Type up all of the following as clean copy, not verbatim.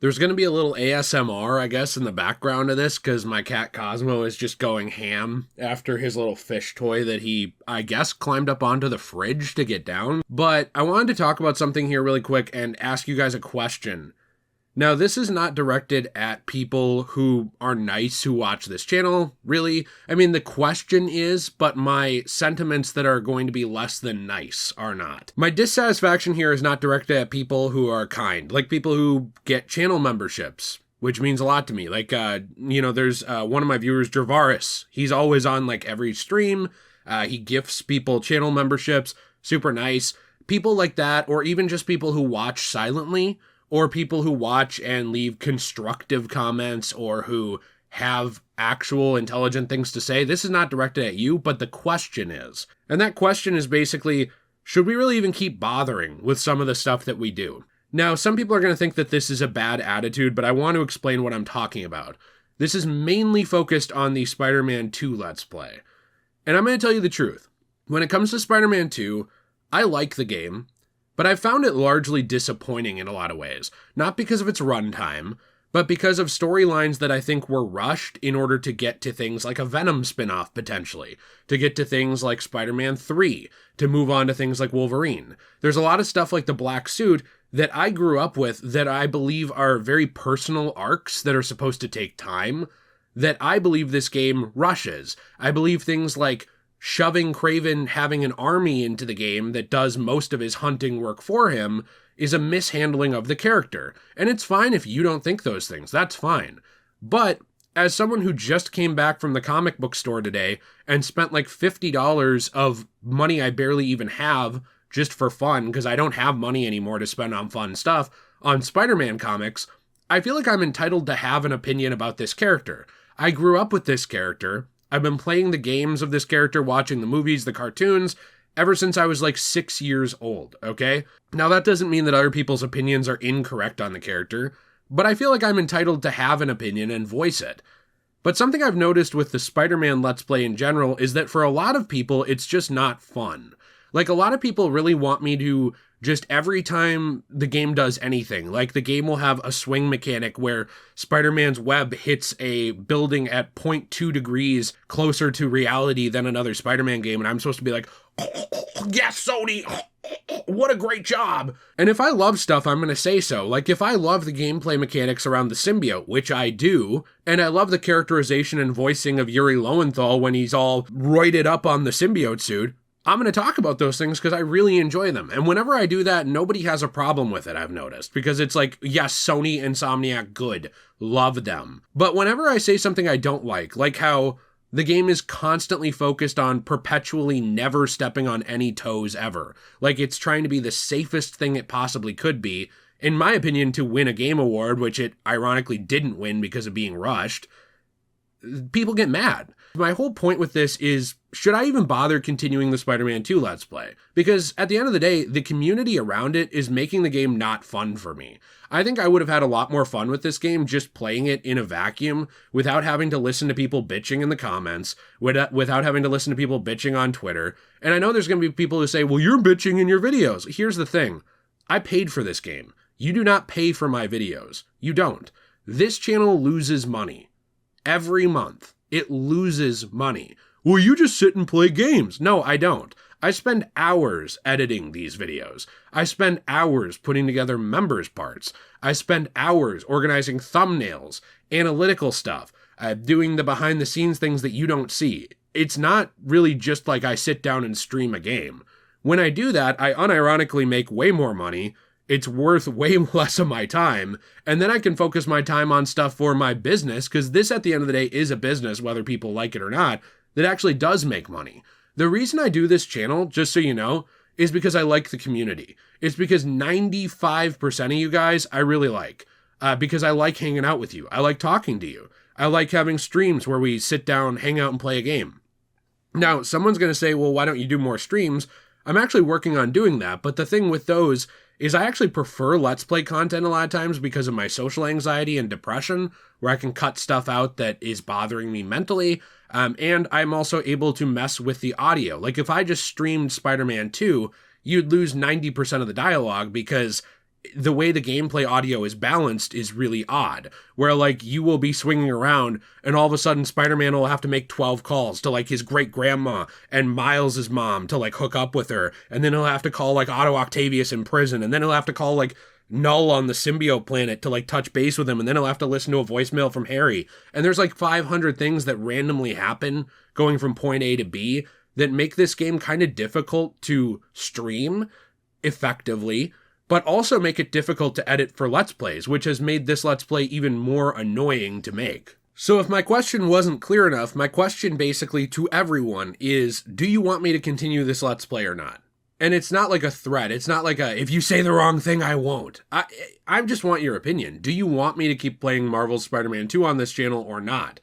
There's going to be a little ASMR, I guess, in the background of this because my cat Cosmo is just going ham after his little fish toy that he, I guess, climbed up onto the fridge to get down. But I wanted to talk about something here really quick and ask you guys a question. Now, this is not directed at people who are nice who watch this channel, really. I mean, the question is, but my sentiments that are going to be less than nice are not. My dissatisfaction here is not directed at people who are kind, like people who get channel memberships, which means a lot to me. Like, there's one of my viewers, Jervaris. He's always on, like, every stream. He gifts people channel memberships, super nice. People like that, or even just people who watch silently, or people who watch and leave constructive comments or who have actual intelligent things to say. This is not directed at you, but the question is. And that question is basically, should we really even keep bothering with some of the stuff that we do? Now, some people are going to think that this is a bad attitude, but I want to explain what I'm talking about. This is mainly focused on the Spider-Man 2 Let's Play. And I'm going to tell you the truth. When it comes to Spider-Man 2, I like the game. But I've found it largely disappointing in a lot of ways. Not because of its runtime, but because of storylines that I think were rushed in order to get to things like a Venom spin-off, potentially. To get to things like Spider-Man 3. To move on to things like Wolverine. There's a lot of stuff like the Black Suit that I grew up with that I believe are very personal arcs that are supposed to take time. That I believe this game rushes. I believe things like shoving Kraven having an army into the game that does most of his hunting work for him is a mishandling of the character. And it's fine if you don't think those things. That's fine. But as someone who just came back from the comic book store today and spent like $50 of money I barely even have just for fun, because I don't have money anymore to spend on fun stuff, on Spider-Man comics, I feel like I'm entitled to have an opinion about this character. I grew up with this character. I've been playing the games of this character, watching the movies, the cartoons, ever since I was like 6 years old, okay? Now, that doesn't mean that other people's opinions are incorrect on the character, but I feel like I'm entitled to have an opinion and voice it. But something I've noticed with the Spider-Man Let's Play in general is that for a lot of people, it's just not fun. Like, a lot of people really want me to just every time the game does anything, like the game will have a swing mechanic where Spider-Man's web hits a building at zero point 0.2 degrees closer to reality than another Spider-Man game, and I'm supposed to be like, yes, Sony, what a great job. And if I love stuff, I'm going to say so. Like, if I love the gameplay mechanics around the symbiote, which I do, and I love the characterization and voicing of Yuri Lowenthal when he's all roided up on the symbiote suit, I'm going to talk about those things because I really enjoy them. And whenever I do that, nobody has a problem with it, I've noticed. Because it's like, yes, Sony, Insomniac, good. Love them. But whenever I say something I don't like how the game is constantly focused on perpetually never stepping on any toes ever. Like it's trying to be the safest thing it possibly could be, in my opinion, to win a game award, which it ironically didn't win because of being rushed. People get mad. My whole point with this is, should I even bother continuing the Spider-Man 2 Let's Play? Because at the end of the day, the community around it is making the game not fun for me. I think I would have had a lot more fun with this game just playing it in a vacuum without having to listen to people bitching in the comments, without having to listen to people bitching on Twitter. And I know there's going to be people who say, well, you're bitching in your videos. Here's the thing. I paid for this game. You do not pay for my videos. You don't. This channel loses money. Every month, it loses money. Well, you just sit and play games. No, I don't. I spend hours editing these videos. I spend hours putting together members parts. I spend hours organizing thumbnails, analytical stuff, doing the behind the scenes things that you don't see. It's not really just like I sit down and stream a game. When I do that, I unironically make way more money. It's worth way less of my time, and then I can focus my time on stuff for my business, because this, at the end of the day, is a business, whether people like it or not, that actually does make money. The reason I do this channel, just so you know, is because I like the community. It's because 95% of you guys I really like, because I like hanging out with you. I like talking to you. I like having streams where we sit down, hang out, and play a game. Now, someone's going to say, well, why don't you do more streams? I'm actually working on doing that, but the thing with those is I actually prefer Let's Play content a lot of times because of my social anxiety and depression, where I can cut stuff out that is bothering me mentally, and I'm also able to mess with the audio. Like, if I just streamed Spider-Man 2, you'd lose 90% of the dialogue because the way the gameplay audio is balanced is really odd, where like you will be swinging around and all of a sudden Spider-Man will have to make 12 calls to like his great grandma and Miles's mom to like hook up with her, and then he'll have to call like Otto Octavius in prison, and then he'll have to call like Null on the symbiote planet to like touch base with him, and then he'll have to listen to a voicemail from Harry. And there's like 500 things that randomly happen going from point A to B that make this game kind of difficult to stream effectively, but also make it difficult to edit for Let's Plays, which has made this Let's Play even more annoying to make. So if my question wasn't clear enough, my question basically to everyone is, do you want me to continue this Let's Play or not? And it's not like a threat. It's not like a, if you say the wrong thing, I won't. I just want your opinion. Do you want me to keep playing Marvel's Spider-Man 2 on this channel or not?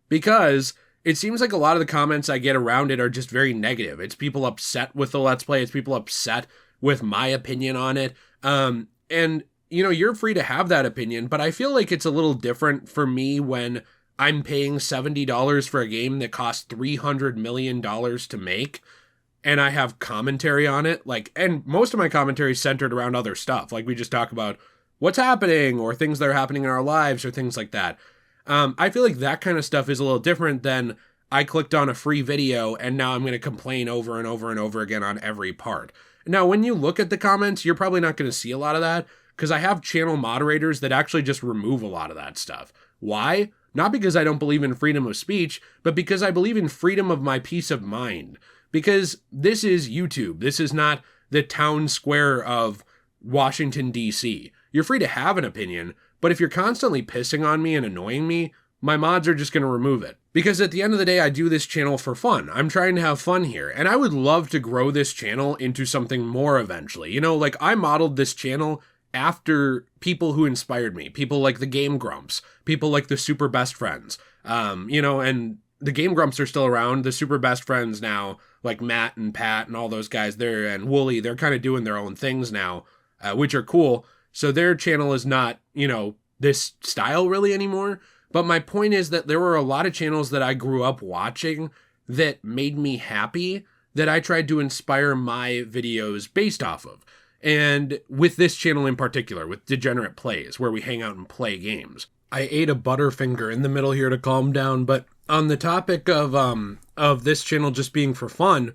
Because it seems like a lot of the comments I get around it are just very negative. It's people upset with the Let's Play. It's people upset with my opinion on it. And, you know, you're free to have that opinion, but I feel like it's a little different for me when I'm paying $70 for a game that cost $300 million to make, and I have commentary on it. Like, and most of my commentary is centered around other stuff. Like, we just talk about what's happening or things that are happening in our lives or things like that. I feel like that kind of stuff is a little different than I clicked on a free video and now I'm going to complain over and over and over again on every part. Now, when you look at the comments, you're probably not going to see a lot of that because I have channel moderators that actually just remove a lot of that stuff. Why? Not because I don't believe in freedom of speech, but because I believe in freedom of my peace of mind. Because this is YouTube. This is not the town square of Washington, D.C. You're free to have an opinion, but if you're constantly pissing on me and annoying me, my mods are just going to remove it. Because at the end of the day, I do this channel for fun. I'm trying to have fun here, and I would love to grow this channel into something more eventually. You know, like, I modeled this channel after people who inspired me. People like the Game Grumps. People like the Super Best Friends. You know, and the Game Grumps are still around. The Super Best Friends now, like Matt and Pat and all those guys there, and Wooly, they're kind of doing their own things now, which are cool. So their channel is not, you know, this style really anymore. But my point is that there were a lot of channels that I grew up watching that made me happy, that I tried to inspire my videos based off of. And with this channel in particular, with Degenerate Plays, where we hang out and play games. I ate a Butterfinger in the middle here to calm down, but on the topic of this channel just being for fun,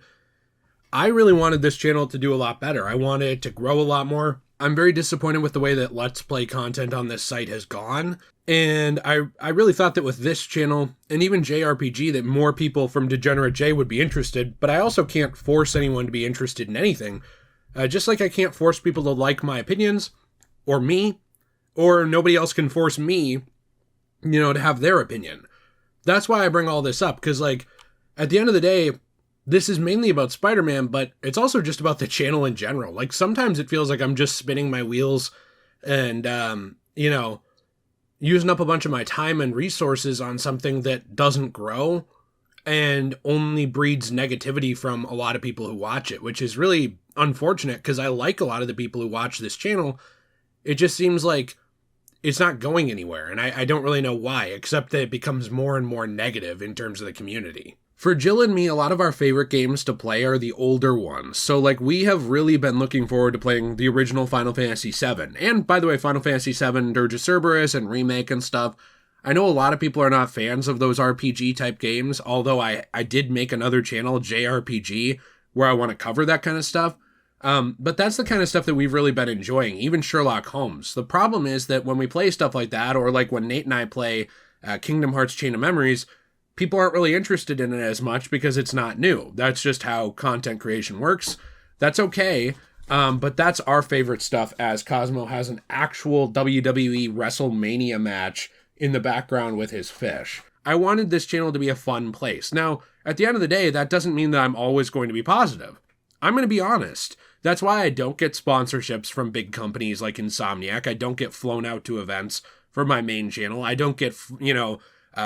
I really wanted this channel to do a lot better. I wanted it to grow a lot more. I'm very disappointed with the way that Let's Play content on this site has gone. And I really thought that with this channel, and even JayRPG, that more people from Degenerate Jay would be interested, but I also can't force anyone to be interested in anything. Just like I can't force people to like my opinions, or me, or nobody else can force me, you know, to have their opinion. That's why I bring all this up, because, like, at the end of the day, this is mainly about Spider-Man, but it's also just about the channel in general. Like, sometimes it feels like I'm just spinning my wheels and, you know, using up a bunch of my time and resources on something that doesn't grow and only breeds negativity from a lot of people who watch it, which is really unfortunate because I like a lot of the people who watch this channel. It just seems like it's not going anywhere, and I don't really know why, except that it becomes more and more negative in terms of the community. For Jill and me, a lot of our favorite games to play are the older ones. So, like, we have really been looking forward to playing the original Final Fantasy VII. And, by the way, Final Fantasy VII, Dirge of Cerberus, and Remake and stuff. I know a lot of people are not fans of those RPG-type games, although I did make another channel, JayRPG, where I want to cover that kind of stuff. But that's the kind of stuff that we've really been enjoying, even Sherlock Holmes. The problem is that when we play stuff like that, or like when Nate and I play Kingdom Hearts Chain of Memories, people aren't really interested in it as much because it's not new. That's just how content creation works. That's okay, but that's our favorite stuff, as Cosmo has an actual WWE WrestleMania match in the background with his fish. I wanted this channel to be a fun place. Now, at the end of the day, that doesn't mean that I'm always going to be positive. I'm going to be honest. That's why I don't get sponsorships from big companies like Insomniac. I don't get flown out to events for my main channel. I don't get, you know,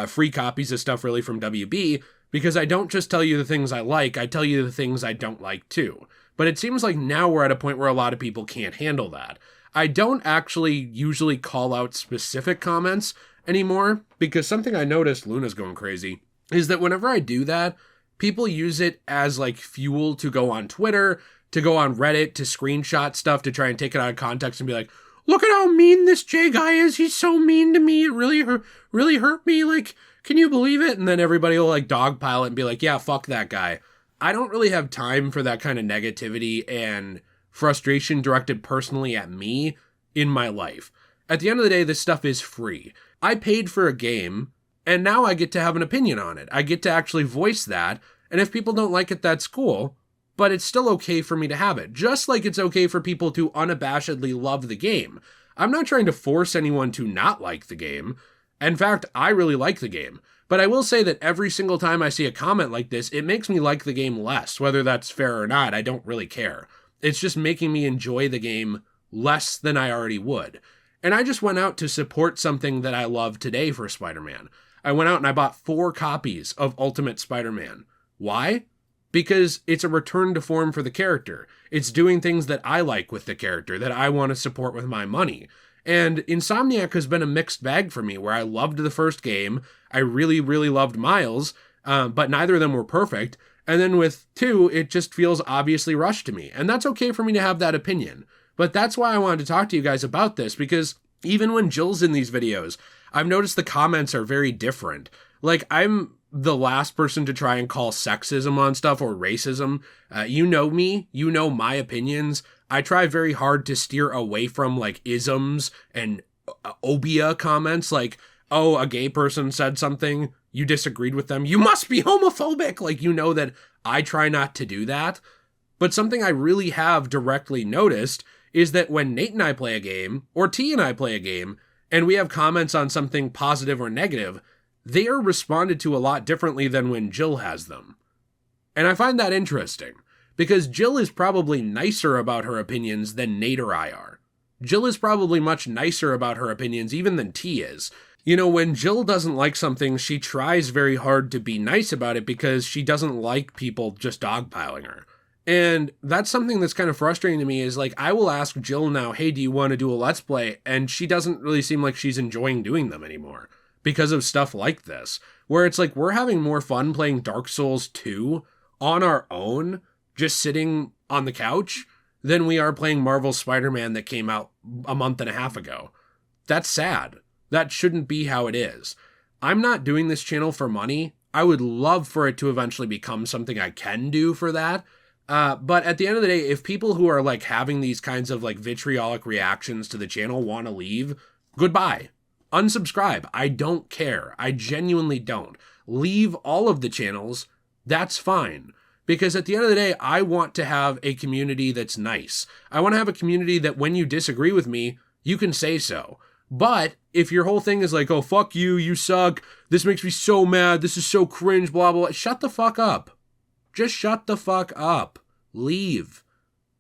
free copies of stuff really from WB, because I don't just tell you the things I like, I tell you the things I don't like too. But it seems like now we're at a point where a lot of people can't handle that. I don't actually usually call out specific comments anymore, because something I noticed, Luna's going crazy, is that whenever I do that, people use it as like fuel to go on Twitter, to go on Reddit, to screenshot stuff, to try and take it out of context and be like, look at how mean this Jay guy is. He's so mean to me. It really hurt me. Like, can you believe it? And then everybody will like dogpile it and be like, yeah, fuck that guy. I don't really have time for that kind of negativity and frustration directed personally at me in my life. At the end of the day, this stuff is free. I paid for a game, and now I get to have an opinion on it. I get to actually voice that, and if people don't like it, that's cool, but it's still okay for me to have it. Just like it's okay for people to unabashedly love the game. I'm not trying to force anyone to not like the game. In fact, I really like the game. But I will say that every single time I see a comment like this, it makes me like the game less. Whether that's fair or not, I don't really care. It's just making me enjoy the game less than I already would. And I just went out to support something that I love today for Spider-Man. I went out and I bought 4 copies of Ultimate Spider-Man. Why? Because it's a return to form for the character. It's doing things that I like with the character, that I want to support with my money. And Insomniac has been a mixed bag for me, where I loved the first game, I really loved Miles, but neither of them were perfect. And then with 2, it just feels obviously rushed to me. And that's okay for me to have that opinion. But that's why I wanted to talk to you guys about this, because even when Jill's in these videos, I've noticed the comments are very different. Like, I'm the last person to try and call sexism on stuff or racism. You know me, you know my opinions. I try very hard to steer away from like isms and obia comments like, oh, a gay person said something, you disagreed with them, you must be homophobic. Like, you know that I try not to do that. But something I really have directly noticed is that when Nate and I play a game, or T and I play a game, and we have comments on something positive or negative, they are responded to a lot differently than when Jill has them. And I find that interesting, because Jill is probably nicer about her opinions than Nate or I are. Jill is probably much nicer about her opinions even than T is. You know, when Jill doesn't like something, she tries very hard to be nice about it because she doesn't like people just dogpiling her. And that's something that's kind of frustrating to me is like, I will ask Jill now, hey, do you want to do a Let's Play? And she doesn't really seem like she's enjoying doing them anymore because of stuff like this, where it's like, we're having more fun playing Dark Souls 2 on our own, just sitting on the couch, than we are playing Marvel's Spider-Man that came out a month and a half ago. That's sad. That shouldn't be how it is. I'm not doing this channel for money. I would love for it to eventually become something I can do for that. But at the end of the day, if people who are like having these kinds of like vitriolic reactions to the channel want to leave, goodbye. Unsubscribe. I don't care. I genuinely don't. Leave all of the channels. That's fine. Because at the end of the day, I want to have a community that's nice. I want to have a community that when you disagree with me, you can say so. But if your whole thing is like, oh, fuck you, you suck, this makes me so mad, this is so cringe, blah, blah, blah, shut the fuck up. Just shut the fuck up. Leave.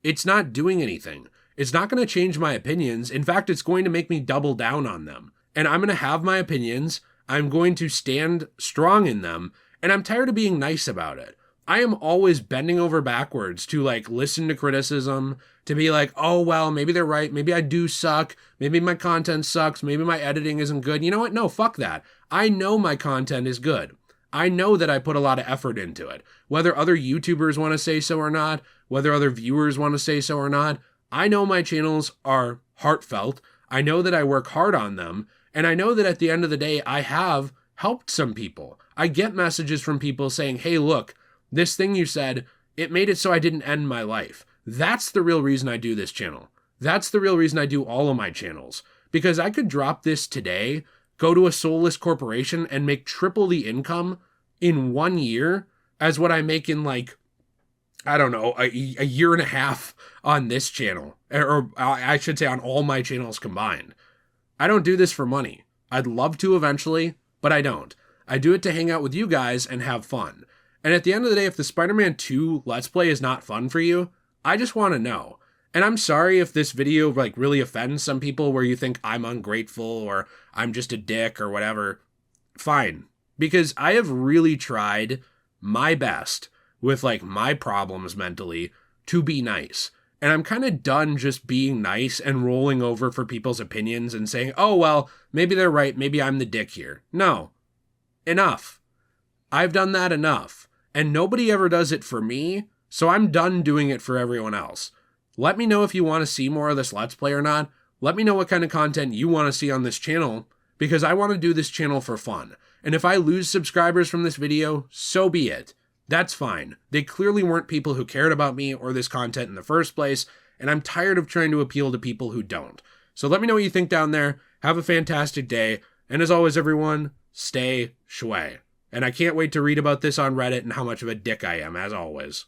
It's not doing anything. It's not going to change my opinions. In fact, it's going to make me double down on them. And I'm going to have my opinions. I'm going to stand strong in them. And I'm tired of being nice about it. I am always bending over backwards to like listen to criticism, to be like, oh, well, maybe they're right. Maybe I do suck. Maybe my content sucks. Maybe my editing isn't good. You know what? No, fuck that. I know my content is good. I know that I put a lot of effort into it. Whether other YouTubers want to say so or not, whether other viewers want to say so or not, I know my channels are heartfelt. I know that I work hard on them. And I know that at the end of the day, I have helped some people. I get messages from people saying, hey, look, this thing you said, it made it so I didn't end my life. That's the real reason I do this channel. That's the real reason I do all of my channels. Because I could drop this today, go to a soulless corporation, and make triple the income in 1 year as what I make in like, I don't know, a year and a half on this channel. Or I should say on all my channels combined. I don't do this for money. I'd love to eventually, but I don't. I do it to hang out with you guys and have fun. And at the end of the day, if the Spider-Man 2 Let's Play is not fun for you, I just want to know. And I'm sorry if this video like really offends some people where you think I'm ungrateful or I'm just a dick or whatever. Fine. Because I have really tried my best with like my problems mentally to be nice. And I'm kind of done just being nice and rolling over for people's opinions and saying, oh, well, maybe they're right. Maybe I'm the dick here. No. Enough. I've done that enough. And nobody ever does it for me, so I'm done doing it for everyone else. Let me know if you want to see more of this Let's Play or not. Let me know what kind of content you want to see on this channel, because I want to do this channel for fun. And if I lose subscribers from this video, so be it. That's fine. They clearly weren't people who cared about me or this content in the first place, and I'm tired of trying to appeal to people who don't. So let me know what you think down there. Have a fantastic day. And as always, everyone, stay shui. And I can't wait to read about this on Reddit and how much of a dick I am, as always.